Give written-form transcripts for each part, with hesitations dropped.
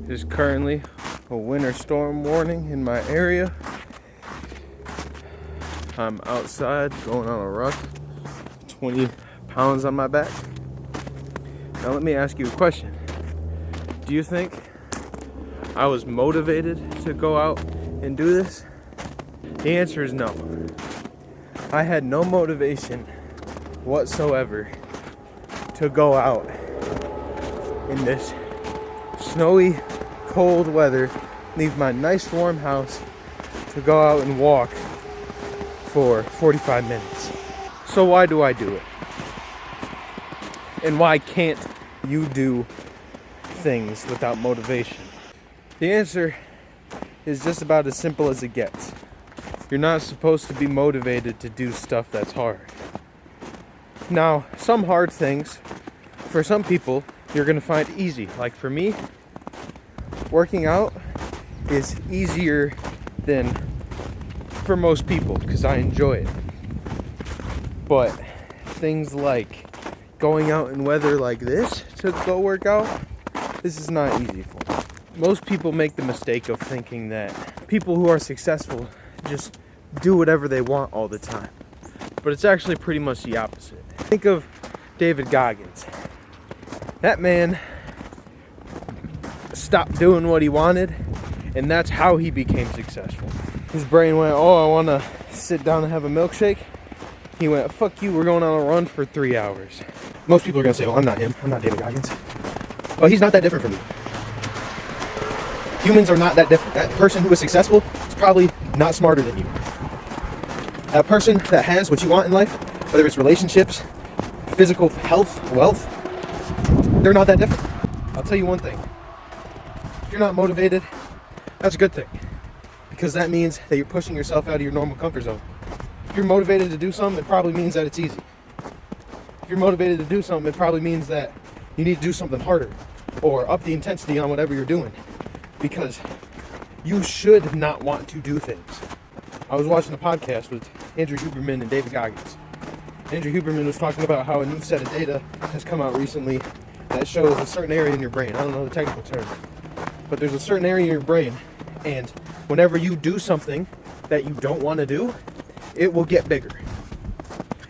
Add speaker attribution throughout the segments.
Speaker 1: There's currently a winter storm warning in my area. I'm outside going on a run, 20 pounds on my back. Now let me ask you a question. Do you think I was motivated to go out and do this? The answer is no. I had no motivation whatsoever to go out in this snowy, cold weather, leave my nice warm house to go out and walk for 45 minutes. So why do I do it? And why can't you do things without motivation? The answer is just about as simple as it gets. You're not supposed to be motivated to do stuff that's hard. Now, some hard things, for some people, you're going to find easy. Like for me, working out is easier than for most people because I enjoy it. But things like going out in weather like this to go work out, this is not easy for me. Most people make the mistake of thinking that people who are successful just do whatever they want all the time. But it's actually pretty much the opposite. Think of David Goggins. That man stopped doing what he wanted, and that's how he became successful. His brain went, oh, I want to sit down and have a milkshake. He went, fuck you, we're going on a run for 3 hours. Most people are going to say, oh, I'm not him. I'm not David Goggins. Well, he's not that different from me. Humans are not that different. That person who is successful is probably not smarter than you. That person that has what you want in life, whether it's relationships, physical health, wealth, they're not that different. I'll tell you one thing. If you're not motivated, that's a good thing. Because that means that you're pushing yourself out of your normal comfort zone. If you're motivated to do something, it probably means that it's easy. If you're motivated to do something, it probably means that you need to do something harder or up the intensity on whatever you're doing. Because you should not want to do things. I was watching a podcast with Andrew Huberman and David Goggins. Andrew Huberman was talking about how a new set of data has come out recently that shows a certain area in your brain. I don't know the technical term, but there's a certain area in your brain, and whenever you do something that you don't want to do, it will get bigger.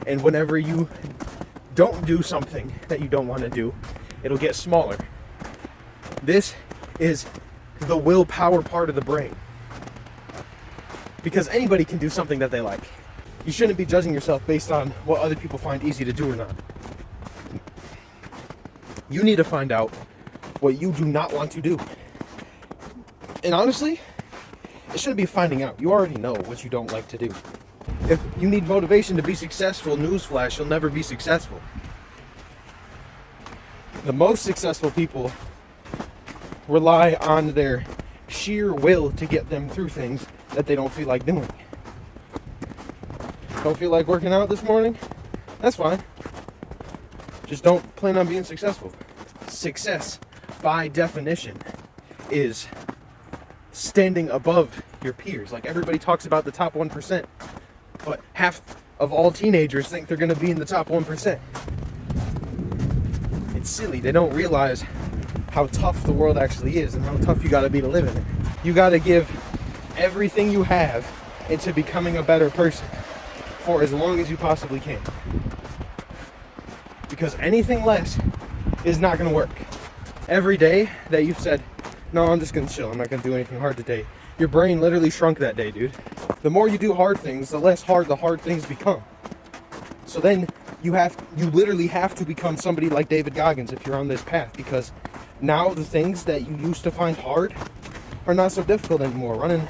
Speaker 1: And whenever you don't do something that you don't want to do, it'll get smaller. This is the willpower part of the brain. Because anybody can do something that they like. You shouldn't be judging yourself based on what other people find easy to do or not. You need to find out what you do not want to do. And honestly, it shouldn't be finding out. You already know what you don't like to do. If you need motivation to be successful, newsflash, you'll never be successful. The most successful people rely on their sheer will to get them through things that they don't feel like doing. Don't feel like working out this morning? That's fine. Just don't plan on being successful. Success, by definition, is standing above your peers. Like everybody talks about the top 1%, but half of all teenagers think they're going to be in the top 1%. It's silly. They don't realize how tough the world actually is and how tough you got to be to live in it. You got to give everything you have into becoming a better person for as long as you possibly can. Because anything less is not going to work. Every day that you've said, no, I'm just going to chill, I'm not going to do anything hard today, your brain literally shrunk that day, dude. The more you do hard things, the less hard the hard things become. So then you literally have to become somebody like David Goggins if you're on this path, because now the things that you used to find hard are not so difficult anymore. Running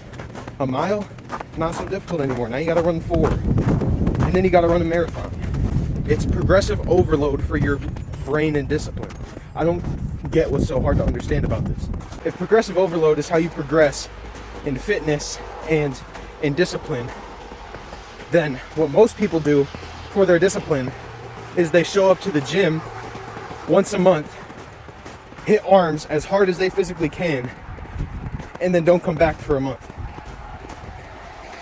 Speaker 1: a mile, not so difficult anymore. Now you got to run 4, and then you got to run a marathon. It's progressive overload for your brain and discipline. I don't get what's so hard to understand about this. If progressive overload is how you progress in fitness and in discipline, then what most people do for their discipline is they show up to the gym once a month, hit arms as hard as they physically can, and then don't come back for a month.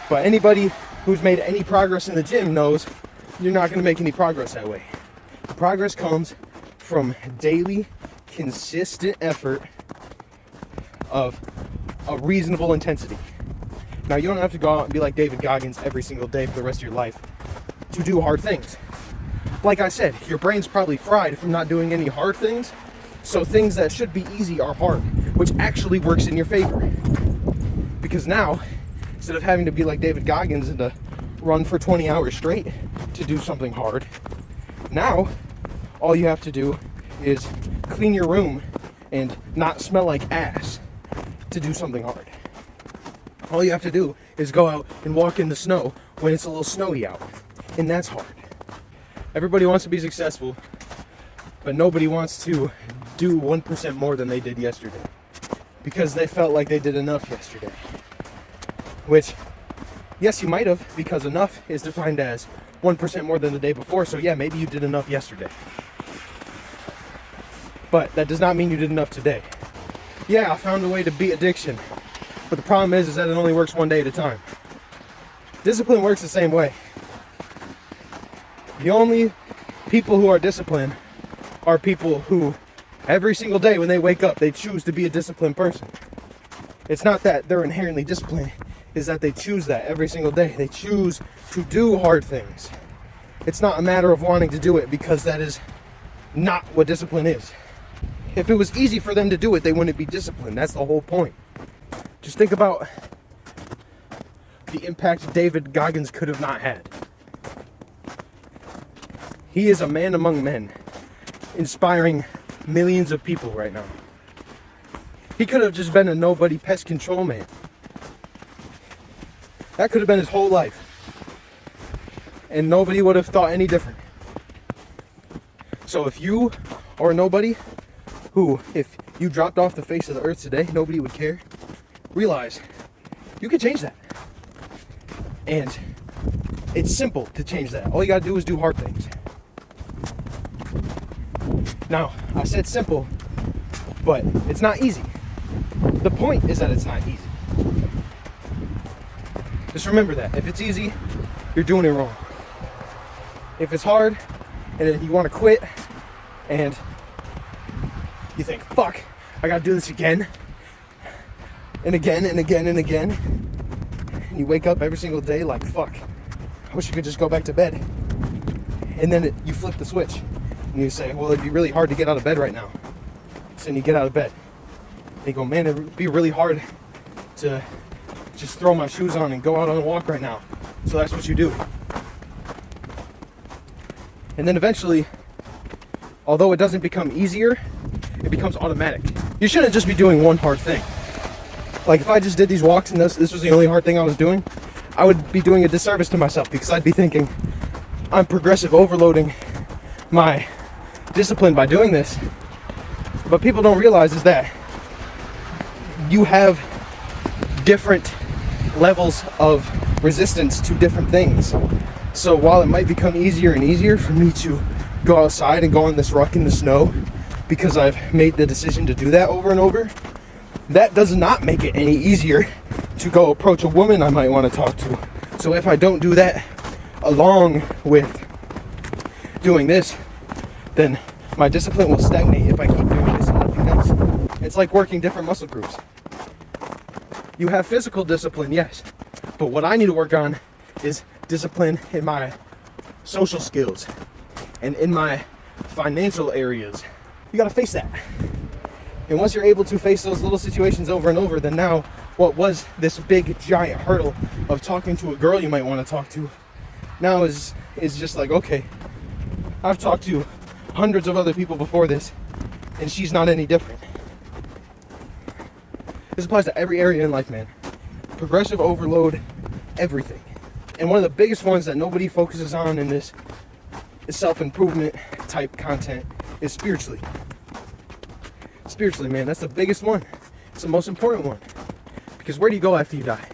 Speaker 1: But anybody who's made any progress in the gym knows you're not going to make any progress that way. Progress comes from daily, consistent effort of a reasonable intensity. Now, you don't have to go out and be like David Goggins every single day for the rest of your life to do hard things. Like I said, your brain's probably fried from not doing any hard things, so things that should be easy are hard, which actually works in your favor. Because now, instead of having to be like David Goggins and to run for 20 hours straight to do something hard, now all you have to do is clean your room and not smell like ass to do something hard. All you have to do is go out and walk in the snow when it's a little snowy out, and that's hard. Everybody wants to be successful, but nobody wants to do 1% more than they did yesterday because they felt like they did enough yesterday. Which, yes, you might have, because enough is defined as 1% more than the day before, so yeah, maybe you did enough yesterday. But that does not mean you did enough today. Yeah, I found a way to beat addiction, but the problem is that it only works one day at a time. Discipline works the same way. The only people who are disciplined are people who, every single day when they wake up, they choose to be a disciplined person. It's not that they're inherently disciplined, it's that they choose that every single day. They choose to do hard things. It's not a matter of wanting to do it, because that is not what discipline is. If it was easy for them to do it, they wouldn't be disciplined. That's the whole point. Just think about the impact David Goggins could have not had. He is a man among men, inspiring millions of people right now. He could have just been a nobody pest control man. That could have been his whole life. And nobody would have thought any different. So if you are a nobody who, if you dropped off the face of the earth today, nobody would care, realize you can change that. And it's simple to change that. All you gotta do is do hard things. Now, I said simple, but it's not easy. The point is that it's not easy. Just remember that. If it's easy, you're doing it wrong. If it's hard, and then you want to quit, and you think, fuck, I gotta do this again, and again, and again, and again, and you wake up every single day like, fuck, I wish I could just go back to bed. And then you flip the switch, and you say, well, it'd be really hard to get out of bed right now. So then you get out of bed. And you go, man, it'd be really hard to just throw my shoes on and go out on a walk right now. So that's what you do. And then eventually, although it doesn't become easier, it becomes automatic. You shouldn't just be doing one hard thing. Like if I just did these walks and this was the only hard thing I was doing, I would be doing a disservice to myself, because I'd be thinking I'm progressive overloading my discipline by doing this. But people don't realize is that you have different levels of resistance to different things. So while it might become easier and easier for me to go outside and go on this ruck in the snow because I've made the decision to do that over and over, that does not make it any easier to go approach a woman I might want to talk to. So if I don't do that along with doing this, then my discipline will stagnate if I keep doing this and nothing else. It's like working different muscle groups. You have physical discipline, yes, but what I need to work on is discipline in my social skills and in my financial areas. You gotta face that. And once you're able to face those little situations over and over, then now what was this big giant hurdle of talking to a girl you might want to talk to now is just like, okay, I've talked to hundreds of other people before this and she's not any different. This applies to every area in life, man. Progressive overload everything. And one of the biggest ones that nobody focuses on in this self-improvement type content is spiritually. Spiritually, man, that's the biggest one. It's the most important one. Because where do you go after you die?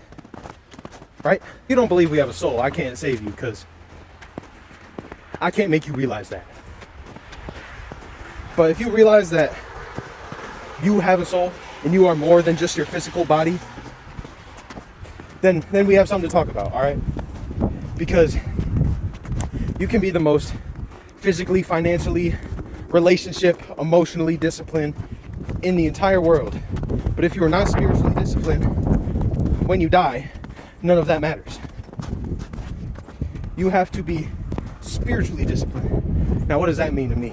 Speaker 1: Right? You don't believe we have a soul. I can't save you because I can't make you realize that. But if you realize that you have a soul and you are more than just your physical body, then we have something to talk about, all right? Because you can be the most physically, financially, relationship, emotionally disciplined in the entire world. But But if you are not spiritually disciplined, when you die, none of that matters. You have to be spiritually disciplined. Now, what does that mean to me?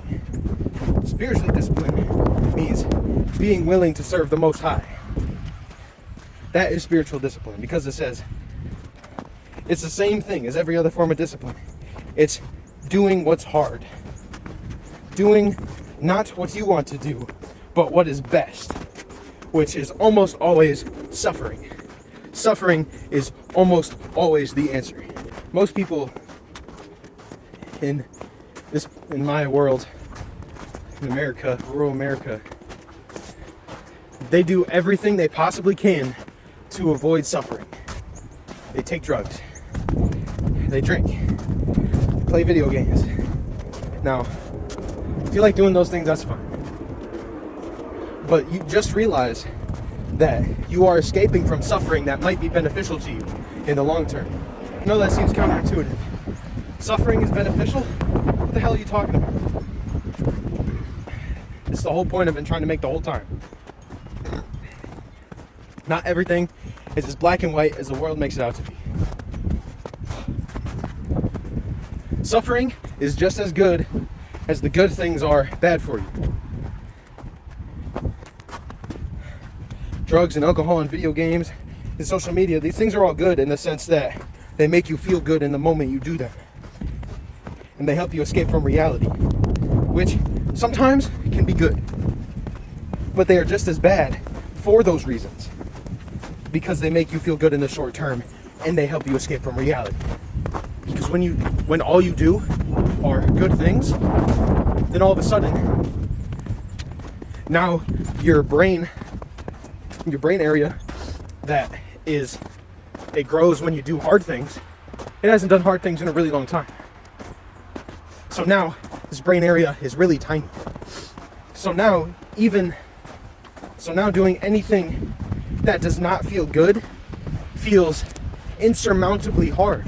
Speaker 1: Spiritually disciplined means being willing to serve the Most High. That is spiritual discipline, because it says it's the same thing as every other form of discipline. It's doing what's hard. Doing not what you want to do, but what is best, which is almost always suffering. Suffering is almost always the answer. Most people in my world, in America, rural America, they do everything they possibly can to avoid suffering. They take drugs, they drink, they play video games. Now, if you like doing those things, that's fine. But you just realize that you are escaping from suffering that might be beneficial to you in the long term. I know that seems counterintuitive. Suffering is beneficial? What the hell are you talking about? It's the whole point I've been trying to make the whole time. Not everything is as black and white as the world makes it out to be. Suffering is just as good as the good things are bad for you. Drugs and alcohol and video games and social media, these things are all good in the sense that they make you feel good in the moment you do them. And they help you escape from reality, which sometimes can be good. But they are just as bad for those reasons, because they make you feel good in the short term and they help you escape from reality. Because when all you do are good things, then all of a sudden, now your brain area it grows when you do hard things. It hasn't done hard things in a really long time. So now this brain area is really tiny. So now doing anything that does not feel good feels insurmountably hard.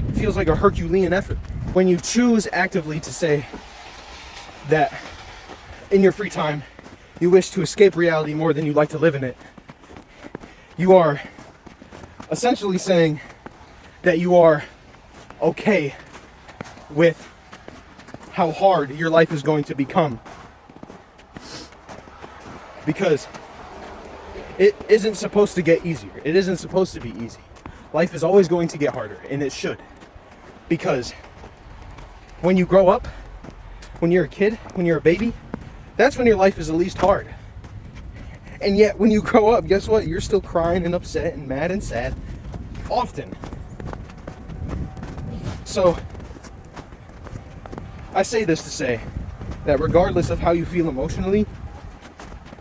Speaker 1: It feels like a Herculean effort. When you choose actively to say that in your free time you wish to escape reality more than you like to live in it, you are essentially saying that you are okay with how hard your life is going to become. Because it isn't supposed to get easier. It isn't supposed to be easy. Life is always going to get harder, and it should. Because when you grow up, when you're a kid, when you're a baby, that's when your life is the least hard. And yet, when you grow up, guess what? You're still crying and upset and mad and sad, often. So, I say this to say that regardless of how you feel emotionally,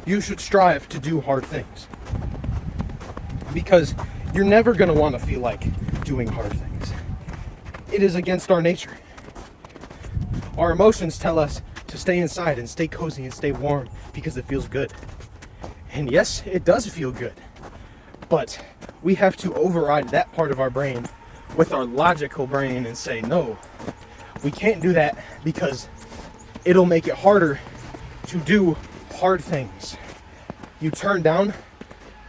Speaker 1: you should strive to do hard things. Because you're never going to want to feel like doing hard things. It is against our nature. Our emotions tell us to stay inside and stay cozy and stay warm because it feels good. And yes, it does feel good. But we have to override that part of our brain with our logical brain and say, no, we can't do that because it'll make it harder to do hard things. You turn down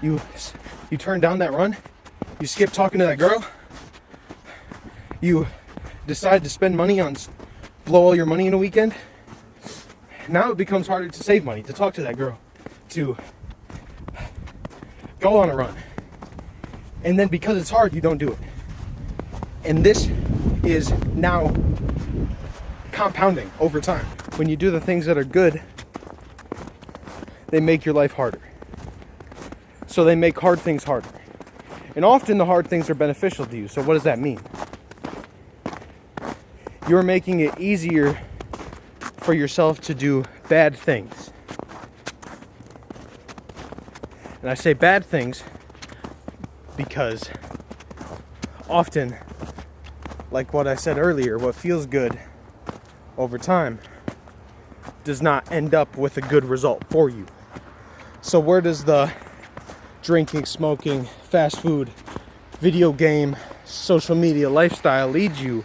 Speaker 1: that run, you skip talking to that girl, you decide to spend money on blow all your money in a weekend. Now it becomes harder to save money, to talk to that girl, to go on a run. And then because it's hard, you don't do it. And this is now compounding over time. When you do the things that are good, they make your life harder. So they make hard things harder. And often the hard things are beneficial to you. So what does that mean? You're making it easier for yourself to do bad things. And I say bad things because often, like what I said earlier, what feels good over time does not end up with a good result for you. So where does the drinking, smoking, fast food, video game, social media lifestyle lead you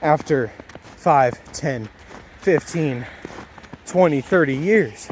Speaker 1: after 5, 10, 15, 20, 30 years?